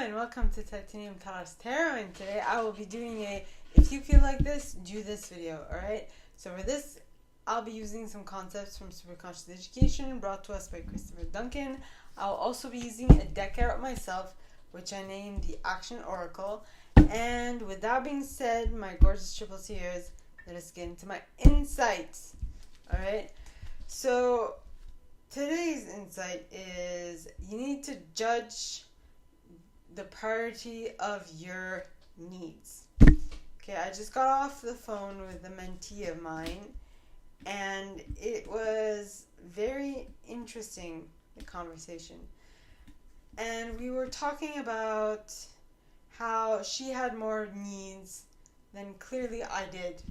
and welcome to titaniumtalarstarot, and today I will be doing a if you feel like this, do this video, alright? So for this, I'll be using some concepts from Superconscious Education brought to us by Chris Duncan. I'll also be using a deck out myself, which I named the Action Oracle. And with that being said, my gorgeous triple T's, let us get into my insights, alright? So today's insight is you need to judge the priority of your needs. Okay, I just got off the phone with a mentee of mine, and it was very interesting, the conversation. And we were talking about how she had more needs than clearly I did.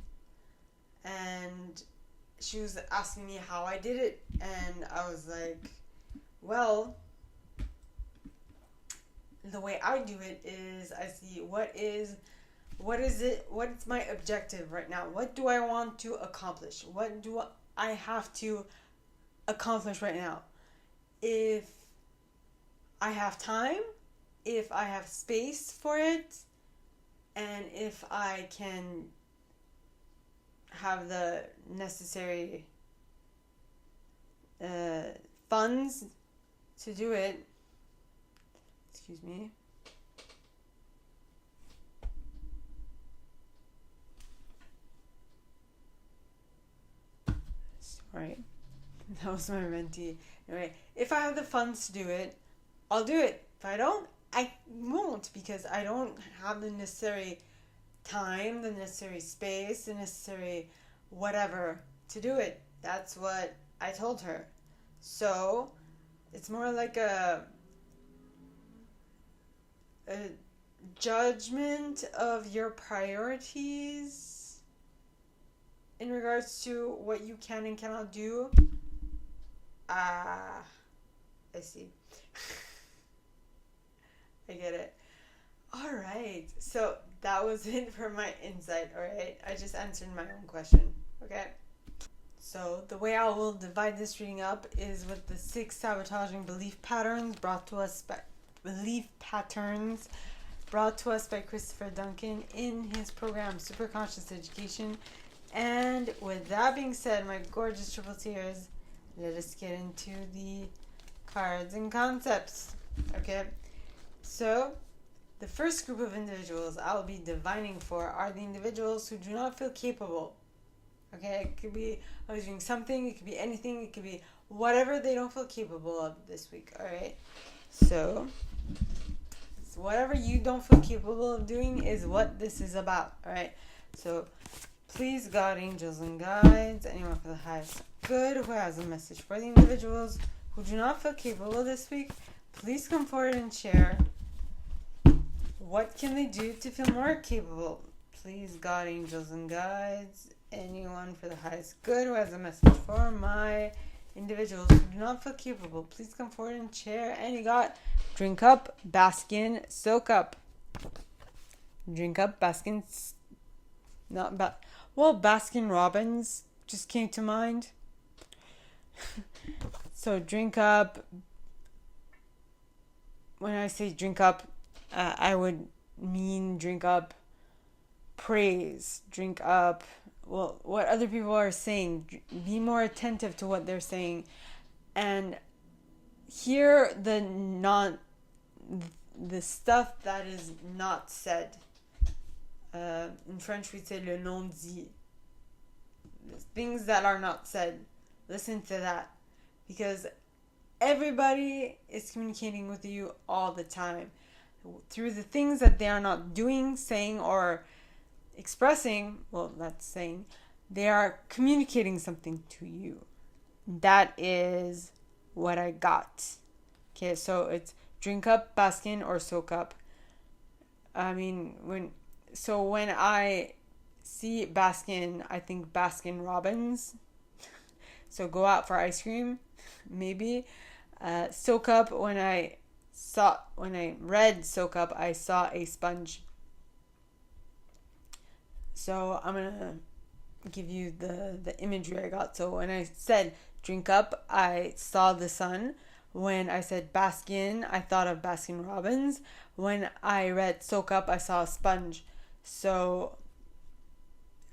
And she was asking me how I did it, and I was like, well, the way I do it is I see what's my objective right now? What do I want to accomplish? What do I have to accomplish right now? If I have time, if I have space for it, and if I can have the necessary funds to do it. Excuse me. Sorry. That was my mentee. Anyway, if I have the funds to do it, I'll do it. If I don't, I won't, because I don't have the necessary time, the necessary space, the necessary whatever to do it. That's what I told her. So it's more like a judgment of your priorities in regards to what you can and cannot do. I see. I get it. Alright, so that was it for my insight, alright? I just answered my own question, okay? So the way I will divide this reading up is with the 6 sabotaging belief patterns brought to us by Christopher Duncan in his program Superconscious Education. And with that being said, my gorgeous triple T's, let us get into the cards and concepts, okay? So the first group of individuals I will be divining for are the individuals who do not feel capable. Okay, it could be I was doing something, it could be anything, it could be whatever they don't feel capable of this week, alright? So whatever you don't feel capable of doing is what this is about, alright? So please, God, angels, and guides, anyone for the highest good who has a message for the individuals who do not feel capable this week, please come forward and share. What can they do to feel more capable? Please, God, angels, and guides, anyone for the highest good who has a message for my individuals who do not feel capable, please come forward and share. And you got drink up, bask in, soak up. Drink up, bask in, Baskin Robbins just came to mind. So drink up, when I say drink up, I would mean drink up praise, drink up, well, what other people are saying. Be more attentive to what they're saying, and hear the stuff that is not said. In French we say le non-dit. Things that are not said. Listen to that, because everybody is communicating with you all the time through the things that they are not doing, saying, or expressing. Well, that's saying they are communicating something to you. That is what I got. Okay, so it's drink up, bask in, or soak up. I mean, when I see Baskin, I think Baskin Robbins. So go out for ice cream, maybe. Soak up, when I read soak up, I saw a sponge. So I'm gonna give you the imagery I got. So when I said drink up, I saw the sun. When I said Baskin, I thought of Baskin Robbins. When I read Soak Up, I saw a sponge. So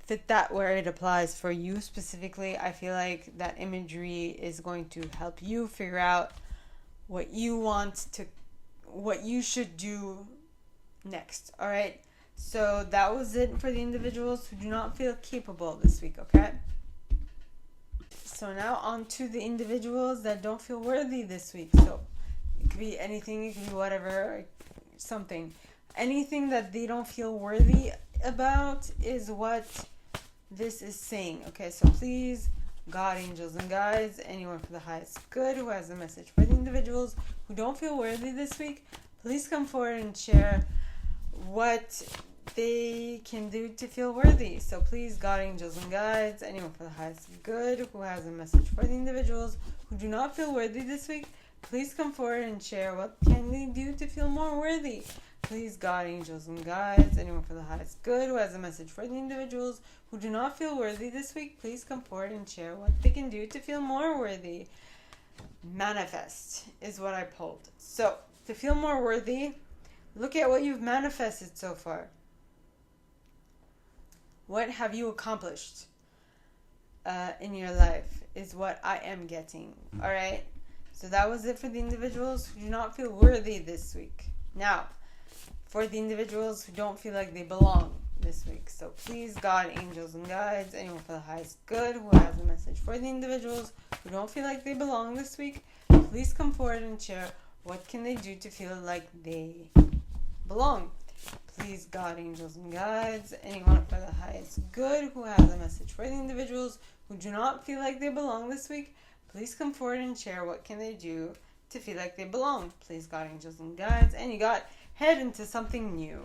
fit that where it applies for you specifically. I feel like that imagery is going to help you figure out what you should do next. All right. So that was it for the individuals who do not feel capable this week. Okay. So now on to the individuals that don't feel worthy this week. So it could be anything, it could be whatever, something. Anything that they don't feel worthy about is what this is saying. Okay, so please, God, angels, and guides, anyone for the highest good who has a message for the individuals who don't feel worthy this week, please come forward and share what they can do to feel worthy. So please, God, angels, and guides, anyone for the highest good who has a message for the individuals who do not feel worthy this week, please come forward and share what can they do to feel more worthy. Please, God, angels, and guides, anyone for the highest good who has a message for the individuals who do not feel worthy this week, please come forward and share what they can do to feel more worthy. Manifest is what I pulled. So to feel more worthy, look at what you've manifested so far. What have you accomplished in your life is what I am getting. All right. So that was it for the individuals who do not feel worthy this week. Now, for the individuals who don't feel like they belong this week. So please, God, angels, and guides, anyone for the highest good who has a message for the individuals who don't feel like they belong this week, please come forward and share what can they do to feel like they belong. Please, God, angels, and guides, anyone for the highest good who has a message for the individuals who do not feel like they belong this week, please come forward and share what can they do to feel like they belong. Please, God, angels, and guides, and you got head into something new.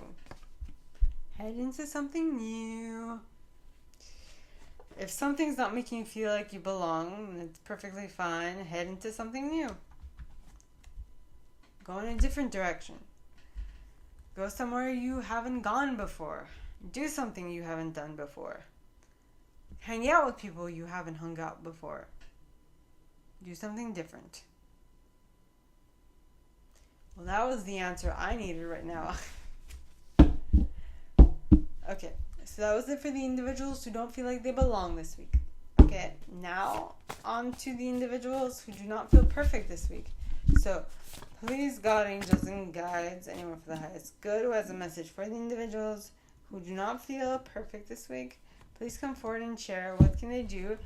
Head into something new. If something's not making you feel like you belong, it's perfectly fine. Head into something new. Go in a different direction. Go somewhere you haven't gone before. Do something you haven't done before. Hang out with people you haven't hung out before. Do something different. Well, that was the answer I needed right now. Okay, so that was it for the individuals who don't feel like they belong this week. Okay, now on to the individuals who do not feel perfect this week. So, please, God, angels, and guides, anyone for the highest good who has a message for the individuals who do not feel perfect this week, please come forward and share what can they do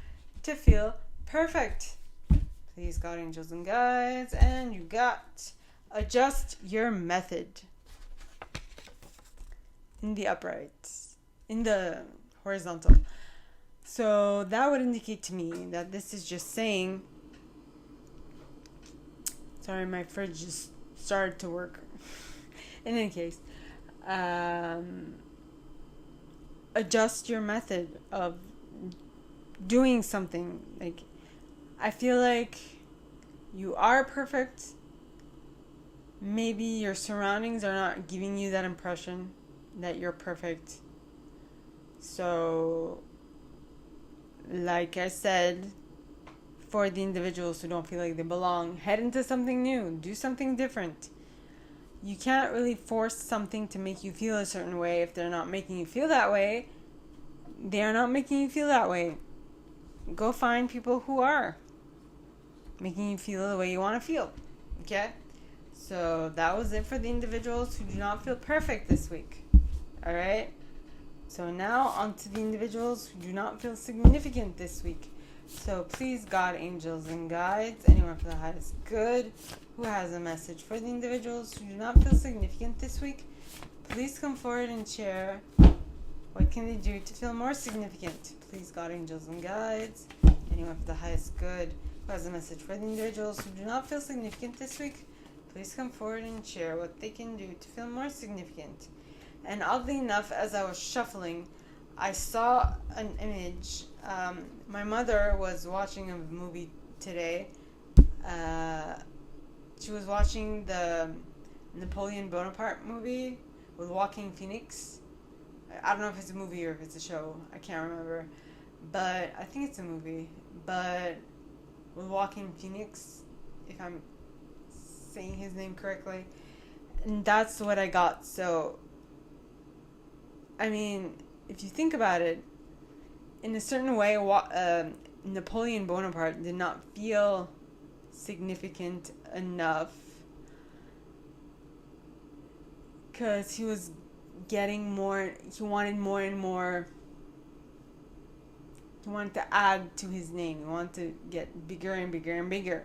to feel perfect. Please, God, angels, and guides, and you got adjust your method in the uprights, in the horizontal. So that would indicate to me that this is just saying, sorry, my fridge just started to work. In any case, adjust your method of doing something. Like, I feel like you are perfect. Maybe your surroundings are not giving you that impression that you're perfect. So, like I said, for the individuals who don't feel like they belong, head into something new. Do something different. You can't really force something to make you feel a certain way. If they're not making you feel that way, they are not making you feel that way. Go find people who are making you feel the way you want to feel. Okay? So that was it for the individuals who do not feel perfect this week. Alright? So now on to the individuals who do not feel significant this week. So please, God, angels, and guides, anyone for the highest good who has a message for the individuals who do not feel significant this week, please come forward and share what can they do to feel more significant. Please, God, angels, and guides, anyone for the highest good who has a message for the individuals who do not feel significant this week, please come forward and share what they can do to feel more significant. And oddly enough, as I was shuffling, I saw an image. My mother was watching a movie today. She was watching the Napoleon Bonaparte movie with Joaquin Phoenix. I don't know if it's a movie or if it's a show. I can't remember. But I think it's a movie. But with Joaquin Phoenix, if I'm saying his name correctly. And that's what I got. So, I mean, if you think about it, in a certain way, Napoleon Bonaparte did not feel significant enough because he was getting more, he wanted more and more, he wanted to add to his name, he wanted to get bigger and bigger and bigger.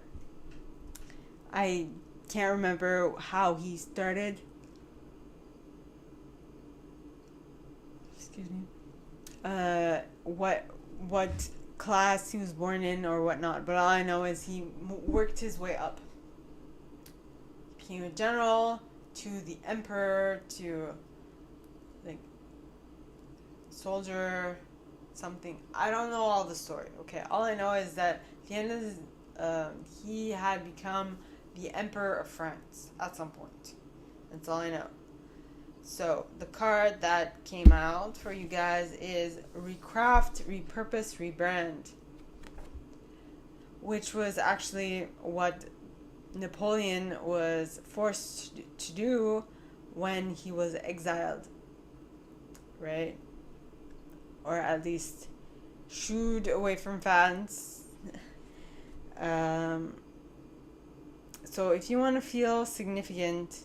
I can't remember how he started. Excuse me. What class he was born in or whatnot, but all I know is he worked his way up. Became a general, to the emperor, to like soldier, something. I don't know all the story. Okay, all I know is that at the end of his, he had become the Emperor of France at some point. That's all I know. So the card that came out for you guys is Recraft, Repurpose, Rebrand, which was actually what Napoleon was forced to do when he was exiled, right? Or at least shooed away from France. So if you want to feel significant,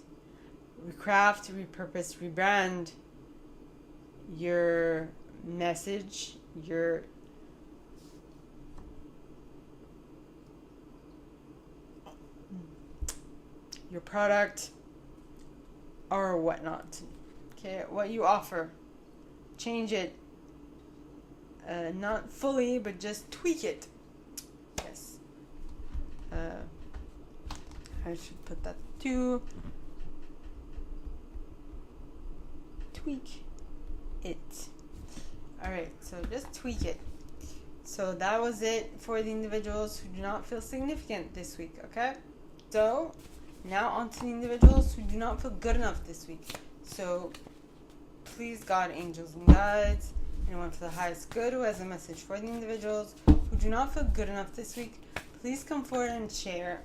recraft, repurpose, rebrand your message, your product or whatnot. Okay, what you offer, change it, not fully, but just tweak it. Yes. I should put that too. Tweak it. Alright, so just tweak it. So that was it for the individuals who do not feel significant this week, okay? So, now on to the individuals who do not feel good enough this week. So, please, God, angels, and guides, anyone for the highest good who has a message for the individuals who do not feel good enough this week, please come forward and share.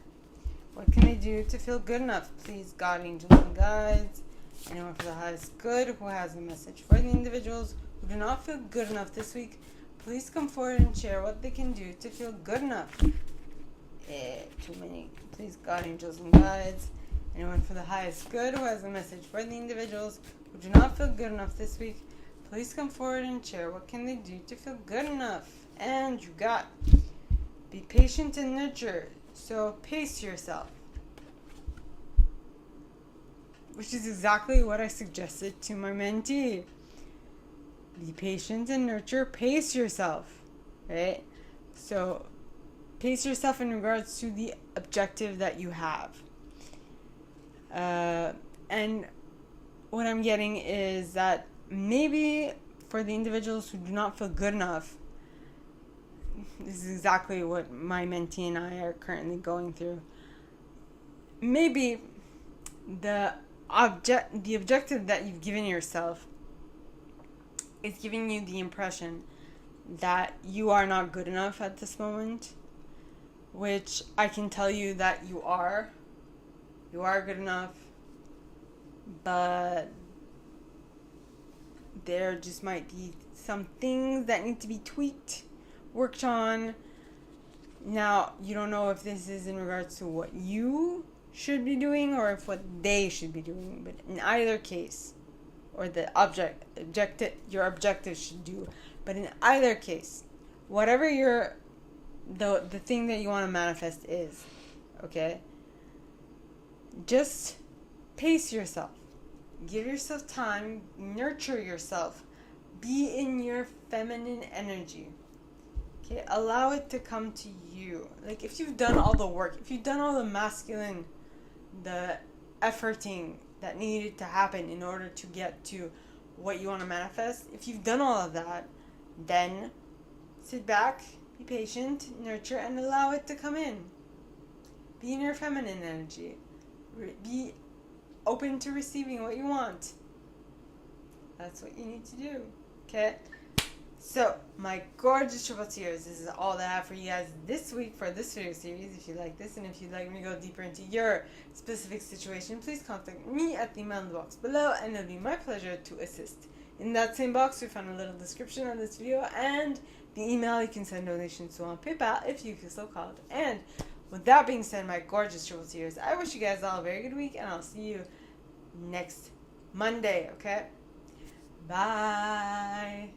What can they do to feel good enough? Please, God, angels, and guides, anyone for the highest good who has a message for the individuals who do not feel good enough this week, please come forward and share what they can do to feel good enough. Too many. Please, God, angels, and guides, anyone for the highest good who has a message for the individuals who do not feel good enough this week, please come forward and share what can they do to feel good enough. And you got, be patient and nurture. So pace yourself. Which is exactly what I suggested to my mentee. Be patient and nurture, pace yourself. Right? So pace yourself in regards to the objective that you have. And what I'm getting is that maybe for the individuals who do not feel good enough, this is exactly what my mentee and I are currently going through. Maybe the objective that you've given yourself is giving you the impression that you are not good enough at this moment, which I can tell you that you are. You are good enough, but there just might be some things that need to be tweaked, worked on. Now, you don't know if this is in regards to what you should be doing or if what they should be doing, but in either case, or the your objective should do, but in either case, whatever the thing that you want to manifest is, okay, just pace yourself, give yourself time, nurture yourself, be in your feminine energy. Okay, allow it to come to you. Like, if you've done all the work, if you've done all the masculine, the efforting that needed to happen in order to get to what you want to manifest, if you've done all of that, then sit back, be patient, nurture, and allow it to come in. Be in your feminine energy. Be open to receiving what you want. That's what you need to do. Okay? So, my gorgeous triple tears, this is all that I have for you guys this week for this video series. If you like this and if you'd like me to go deeper into your specific situation, please contact me at the email in the box below, and it'll be my pleasure to assist. In that same box, we found a little description on this video and the email you can send donations to on PayPal if you feel so called. And with that being said, my gorgeous triple tears, I wish you guys all a very good week, and I'll see you next Monday, okay? Bye.